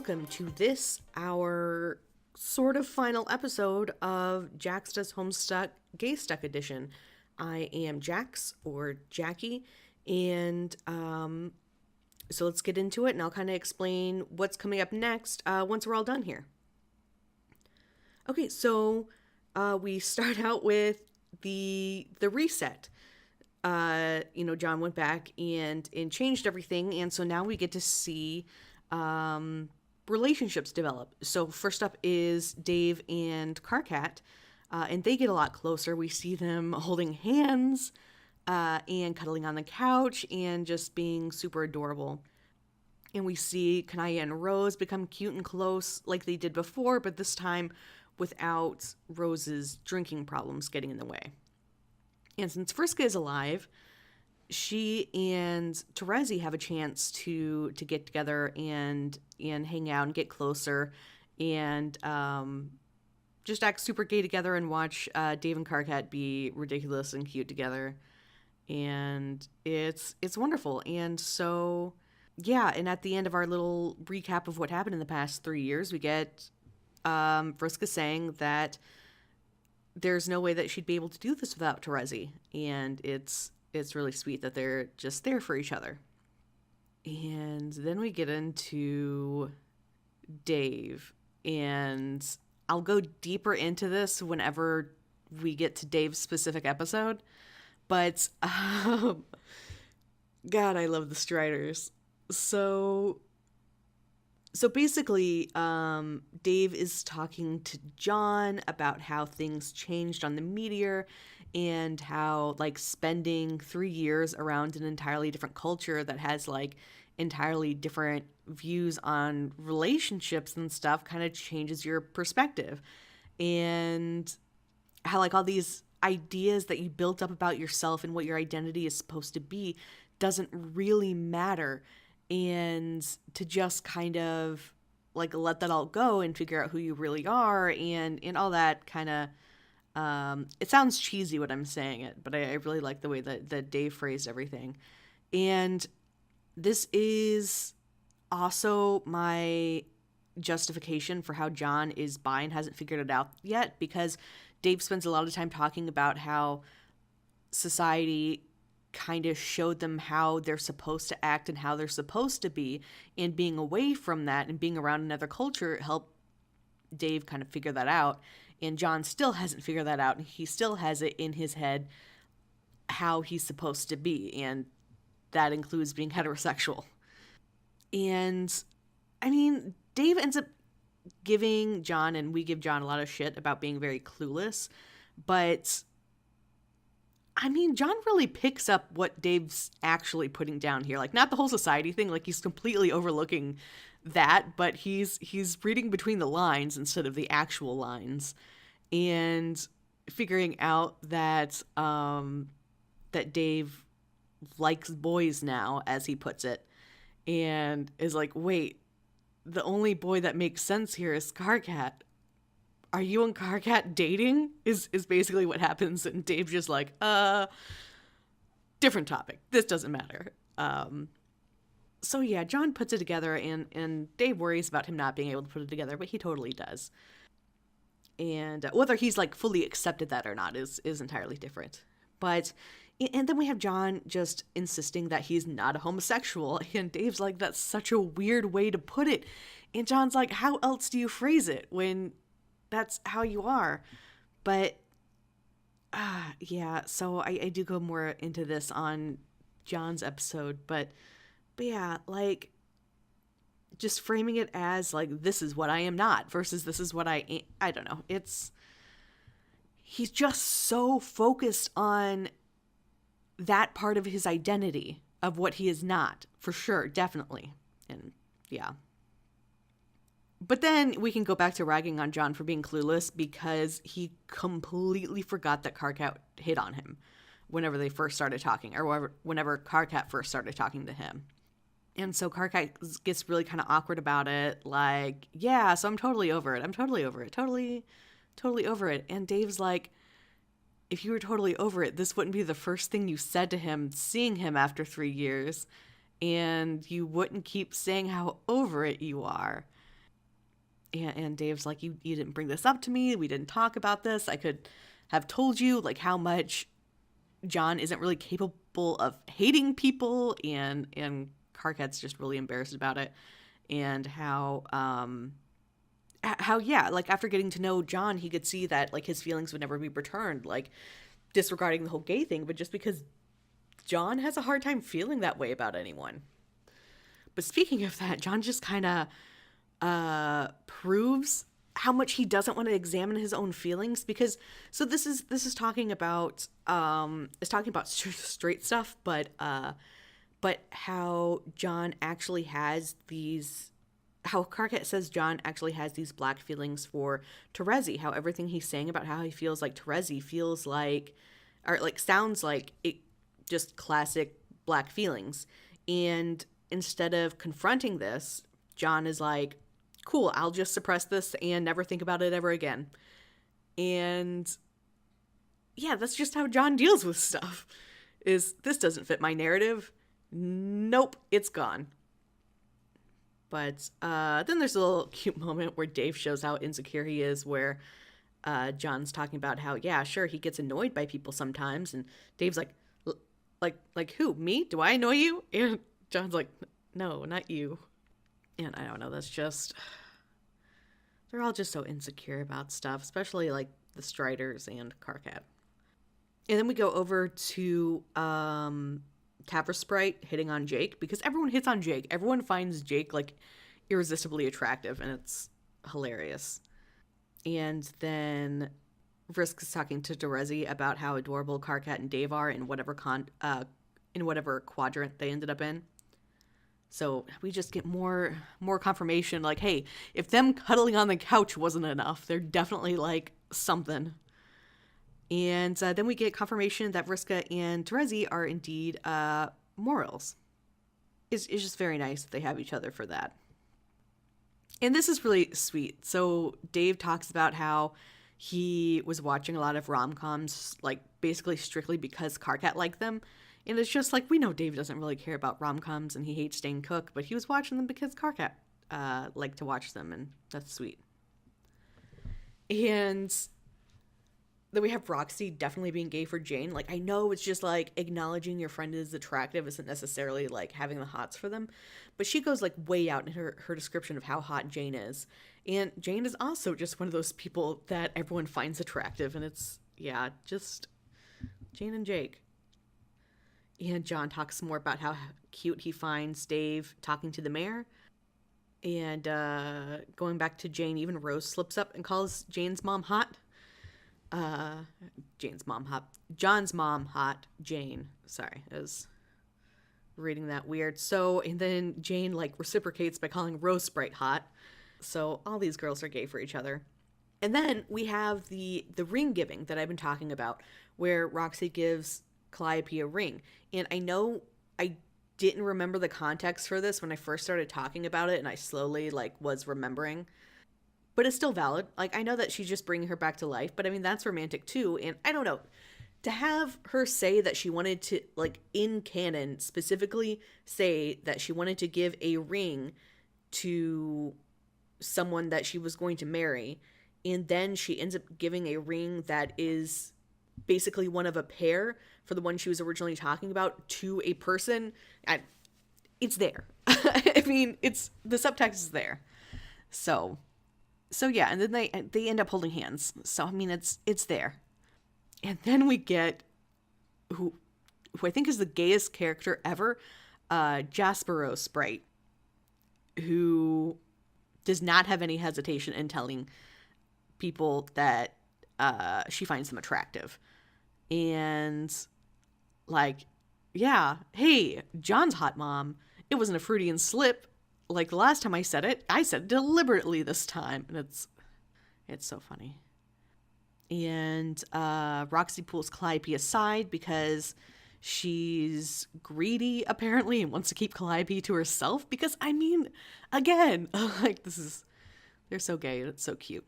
welcome to this, our sort of final episode of Jax Does Homestuck Gaystuck edition. I am Jax, or Jackie, and so let's get into it, and I'll kind of explain what's coming up next once we're all done here. Okay, so we start out with the reset. John went back and changed everything, and so now we get to see relationships develop. So first up is Dave and Karkat, and they get a lot closer. We see them holding hands and cuddling on the couch and just being super adorable. And we see Kanaya and Rose become cute and close like they did before, but this time without Rose's drinking problems getting in the way. And since Friska is alive, she and Terezi have a chance to get together and hang out and get closer and just act super gay together and watch Dave and Karkat be ridiculous and cute together. And it's wonderful. And so, yeah, and at the end of our little recap of what happened in the past 3 years, we get Friska saying that there's no way that she'd be able to do this without Terezi. And it's really sweet that they're just there for each other. And then we get into Dave. And I'll go deeper into this whenever we get to Dave's specific episode. But, God, I love the Striders. So basically, Dave is talking to John about how things changed on the Meteor and how, like, spending 3 years around an entirely different culture that has, like, entirely different views on relationships and stuff kind of changes your perspective. And how, like, all these ideas that you built up about yourself and what your identity is supposed to be doesn't really matter. And to just kind of, like, let that all go and figure out who you really are and all that kind of, it sounds cheesy when I'm saying it, but I really like the way that Dave phrased everything. And this is also my justification for how John is bi and hasn't figured it out yet, because Dave spends a lot of time talking about how society kind of showed them how they're supposed to act and how they're supposed to be, and being away from that and being around another culture helped Dave kind of figure that out. And John still hasn't figured that out, and he still has it in his head how he's supposed to be, and that includes being heterosexual. And I mean, Dave ends up giving John, and we give John a lot of shit about being very clueless, but I mean, John really picks up what Dave's actually putting down here. Like, not the whole society thing, like he's completely overlooking that, but he's reading between the lines instead of the actual lines, and figuring out that that Dave likes boys now, as he puts it, and is like, wait, the only boy that makes sense here is Karkat. Are you and Karkat dating? Is basically what happens, and Dave's just like, different topic. This doesn't matter. So yeah, John puts it together, and Dave worries about him not being able to put it together, but he totally does. And whether he's, like, fully accepted that or not is entirely different. But, and then we have John just insisting that he's not a homosexual, and Dave's like, that's such a weird way to put it. And John's like, how else do you phrase it when that's how you are? But, yeah, so I do go more into this on John's episode, but yeah, like, just framing it as, like, this is what I am not versus this is what I am. I don't know. He's just so focused on that part of his identity of what he is not, for sure, definitely. And yeah. But then we can go back to ragging on John for being clueless, because he completely forgot that Karkat hit on him whenever they first started talking, or whenever Karkat first started talking to him. And so Karkat gets really kind of awkward about it, like, yeah, so I'm totally over it. I'm totally over it. Totally over it. And Dave's like, if you were totally over it, this wouldn't be the first thing you said to him, seeing him after 3 years. And you wouldn't keep saying how over it you are. And Dave's like, you didn't bring this up to me. We didn't talk about this. I could have told you like how much John isn't really capable of hating people, and Carcat's just really embarrassed about it. And how yeah, like after getting to know John, he could see that like his feelings would never be returned, like disregarding the whole gay thing, but just because John has a hard time feeling that way about anyone. But speaking of that, John just kind of proves how much he doesn't want to examine his own feelings, because so this is talking about it's talking about straight stuff, but how John actually has these, how Carcat says John actually has these black feelings for Terezi, how everything he's saying about how he feels like Terezi feels like, or like sounds like it, just classic black feelings. And instead of confronting this, John is like, cool, I'll just suppress this and never think about it ever again. And yeah, that's just how John deals with stuff. Is this doesn't fit my narrative? Nope, it's gone. But then there's a little cute moment where Dave shows how insecure he is, where John's talking about how, yeah, sure, he gets annoyed by people sometimes, and Dave's like, like who? Me? Do I annoy you? And John's like, no, not you. And I don't know, that's just, they're all just so insecure about stuff, especially like the Striders and Carcat. And then we go over to Tavra Sprite hitting on Jake, because everyone hits on Jake. Everyone finds Jake like irresistibly attractive, and it's hilarious. And then Vrisk is talking to Terezi about how adorable Carcat and Dave are in whatever quadrant they ended up in. So we just get more confirmation, like, hey, if them cuddling on the couch wasn't enough, they're definitely like something. And then we get confirmation that Vriska and Terezi are indeed morals. It's just very nice that they have each other for that. And this is really sweet. So Dave talks about how he was watching a lot of rom-coms, like basically strictly because Carcat liked them. And it's just like, we know Dave doesn't really care about rom-coms and he hates Dane Cook, but he was watching them because Carcat liked to watch them, and that's sweet. And then we have Roxy definitely being gay for Jane. Like, I know it's just like acknowledging your friend is attractive isn't necessarily like having the hots for them, but she goes like way out in her description of how hot Jane is. And Jane is also just one of those people that everyone finds attractive, and it's, yeah, just Jane and Jake. And John talks more about how cute he finds Dave talking to the mayor. And going back to Jane, even Rose slips up and calls Jane's mom hot. John's mom hot. Jane. Sorry, I was reading that weird. So, and then Jane like reciprocates by calling Rose Sprite hot. So all these girls are gay for each other. And then we have the ring giving that I've been talking about, where Roxy gives Calliope a ring. And I know I didn't remember the context for this when I first started talking about it, and I slowly like was remembering. But it's still valid. Like, I know that she's just bringing her back to life, but I mean, that's romantic too. And I don't know, to have her say that she wanted to, like, in canon specifically say that she wanted to give a ring to someone that she was going to marry, and then she ends up giving a ring that is basically one of a pair for the one she was originally talking about to a person, it's there. I mean, it's, the subtext is there. So yeah, and then they end up holding hands. So I mean, it's there. And then we get who I think is the gayest character ever, Jaspero Sprite, who does not have any hesitation in telling people that she finds them attractive. And like, yeah, hey, John's hot mom, it wasn't a Freudian slip. Like the last time I said it deliberately this time. And it's so funny. And Roxy pulls Calliope aside because she's greedy, apparently, and wants to keep Calliope to herself. Because, I mean, again, like, they're so gay. It's so cute.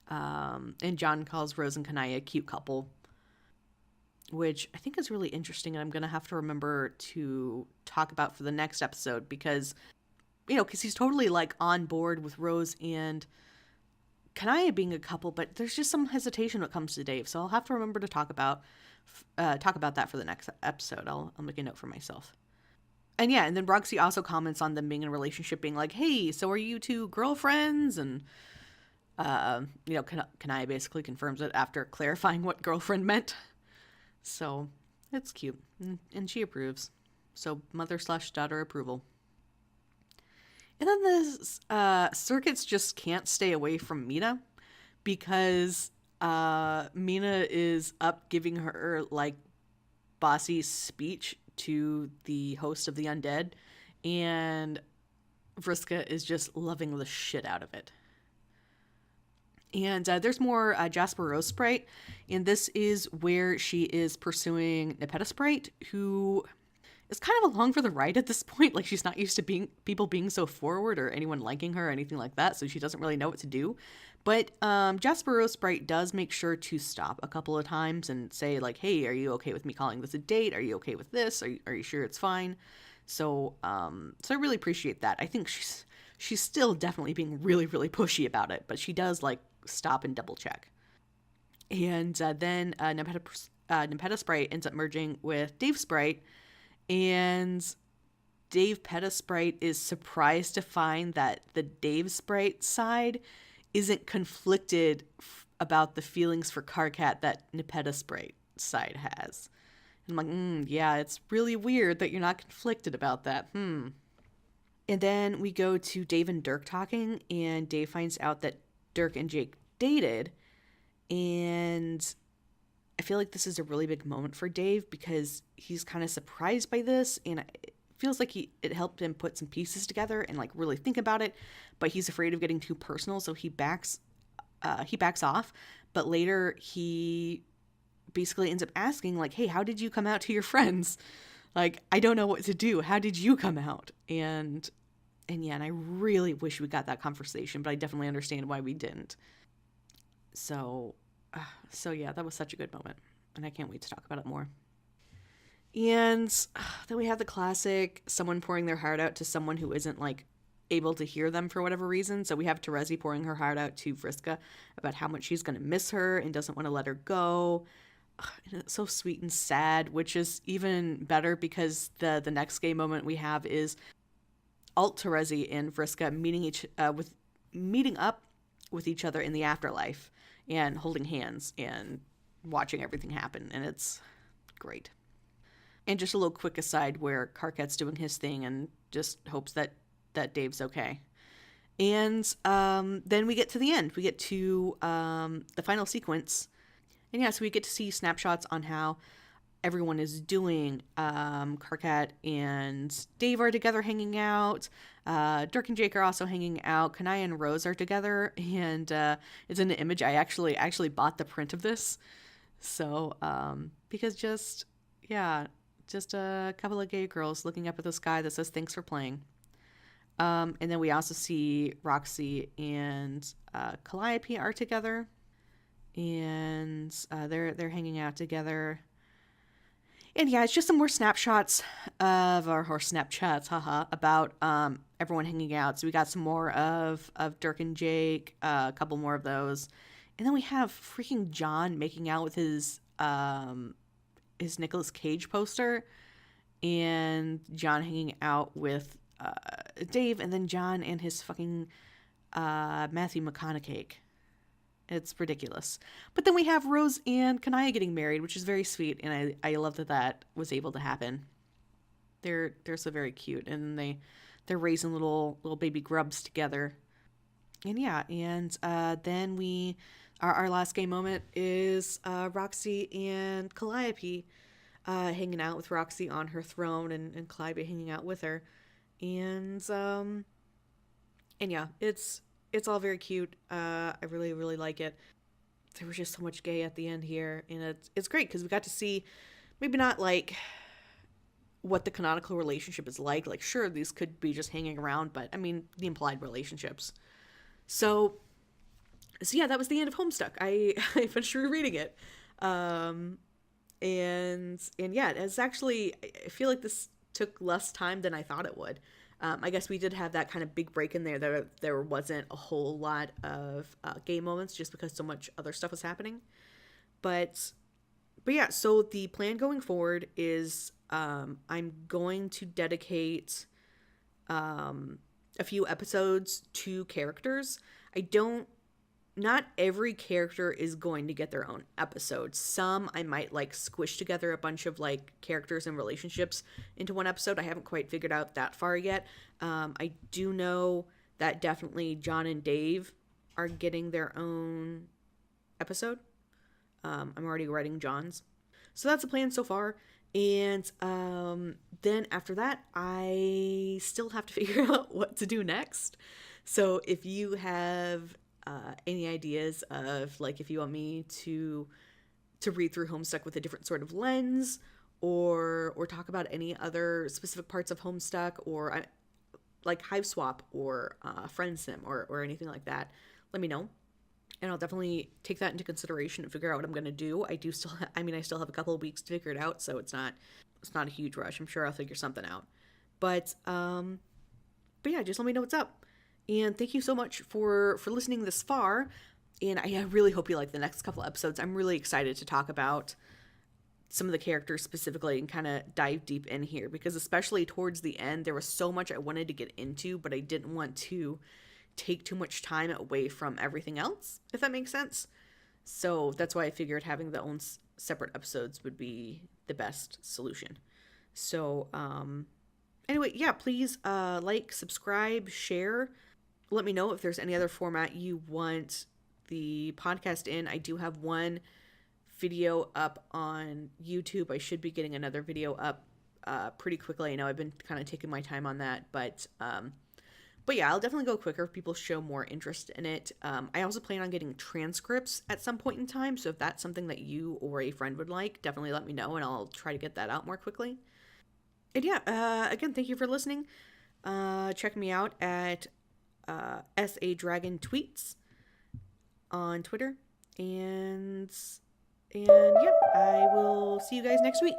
And John calls Rose and Kanaya a cute couple, which I think is really interesting, and I'm going to have to remember to talk about for the next episode, because because he's totally like on board with Rose and Kanaya being a couple, but there's just some hesitation when it comes to Dave. So I'll have to remember to talk about that for the next episode. I'll make a note for myself. And yeah, and then Roxy also comments on them being in a relationship, being like, "Hey, so are you two girlfriends?" And Kanaya basically confirms it after clarifying what girlfriend meant. So it's cute, and she approves. So mother/daughter approval. And then the circuits just can't stay away from Mina because Mina is up giving her like bossy speech to the host of the Undead, and Vriska is just loving the shit out of it. And there's more Jasper Rose Sprite, and this is where she is pursuing Nepeta Sprite, who is kind of along for the ride at this point. Like, she's not used to people being so forward or anyone liking her or anything like that, so she doesn't really know what to do. But Jasper Rose Sprite does make sure to stop a couple of times and say, like, hey, are you okay with me calling this a date? Are you okay with this? Are you sure it's fine? So I really appreciate that. I think she's still definitely being really, really pushy about it, but she does, like, stop and double check. And then Nepeta Sprite ends up merging with Dave Sprite, and Dave Peta Sprite is surprised to find that the Dave Sprite side isn't conflicted about the feelings for Karkat that Nepeta Sprite side has. And I'm like, yeah, it's really weird that you're not conflicted about that. And then we go to Dave and Dirk talking, and Dave finds out that Dirk and Jake dated, and I feel like this is a really big moment for Dave because he's kind of surprised by this, and it feels like it helped him put some pieces together and like really think about it, but he's afraid of getting too personal, so he backs off. But later he basically ends up asking, like, hey, how did you come out to your friends? Like, I don't know what to do. How did you come out? And yeah, and I really wish we got that conversation, but I definitely understand why we didn't. So yeah, that was such a good moment, and I can't wait to talk about it more. And then we have the classic someone pouring their heart out to someone who isn't like able to hear them for whatever reason. So we have Terezi pouring her heart out to Vriska about how much she's going to miss her and doesn't want to let her go. And it's so sweet and sad, which is even better because the next gay moment we have is Alt Terezi and Vriska meeting up with each other in the afterlife and holding hands and watching everything happen, and it's great. And just a little quick aside where Karkat's doing his thing and just hopes that Dave's okay. And then we get to the end. We get to the final sequence. And yeah, so we get to see snapshots on how everyone is doing. Karkat and Dave are together hanging out. Dirk and Jake are also hanging out. Kanaya and Rose are together, and it's in an image. I actually bought the print of this. So because just a couple of gay girls looking up at the sky that says thanks for playing. And then we also see Roxy and Calliope are together, and they're hanging out together. And yeah, it's just some more snapshots of or Snapchats, about everyone hanging out. So we got some more of Dirk and Jake, a couple more of those, and then we have freaking John making out with his Nicolas Cage poster, and John hanging out with Dave, and then John and his fucking Matthew McConaughey. It's ridiculous. But then we have Rose and Kanaya getting married, which is very sweet, and I love that was able to happen. They're so very cute, and they're raising little baby grubs together. And yeah, and then our last gay moment is Roxy and Calliope hanging out with Roxy on her throne, and Calliope hanging out with her. And yeah, it's all very cute. I really, really like it. There was just so much gay at the end here, and it's great because we got to see maybe not like what the canonical relationship is like. Like, sure, these could be just hanging around, but I mean the implied relationships. So yeah, that was the end of Homestuck. I finished rereading it, and yeah, it's actually, I feel like this took less time than I thought it would. I guess we did have that kind of big break in there. There wasn't a whole lot of gay moments just because so much other stuff was happening. But yeah, so the plan going forward is I'm going to dedicate a few episodes to characters. Not every character is going to get their own episode. Some I might like squish together a bunch of like characters and relationships into one episode. I haven't quite figured out that far yet. I do know that definitely John and Dave are getting their own episode. I'm already writing John's. So that's the plan so far. And then after that, I still have to figure out what to do next. So if you have any ideas of like if you want me to read through Homestuck with a different sort of lens, or talk about any other specific parts of Homestuck, or like Hive Swap or Friend Sim or anything like that, let me know. And I'll definitely take that into consideration and figure out what I'm going to do. I still have a couple of weeks to figure it out, so it's not a huge rush. I'm sure I'll figure something out. But yeah, just let me know what's up. And thank you so much for listening this far. And I really hope you like the next couple episodes. I'm really excited to talk about some of the characters specifically and kind of dive deep in here, because especially towards the end, there was so much I wanted to get into, but I didn't want to take too much time away from everything else, if that makes sense. So that's why I figured having the own separate episodes would be the best solution. So anyway, yeah, please like, subscribe, share. Let me know if there's any other format you want the podcast in. I do have one video up on YouTube. I should be getting another video up pretty quickly. I know I've been kind of taking my time on that, but yeah, I'll definitely go quicker if people show more interest in it. I also plan on getting transcripts at some point in time, so if that's something that you or a friend would like, definitely let me know, and I'll try to get that out more quickly. And yeah, again, thank you for listening. Check me out at SA Dragon Tweets on Twitter, and yeah, I will see you guys next week.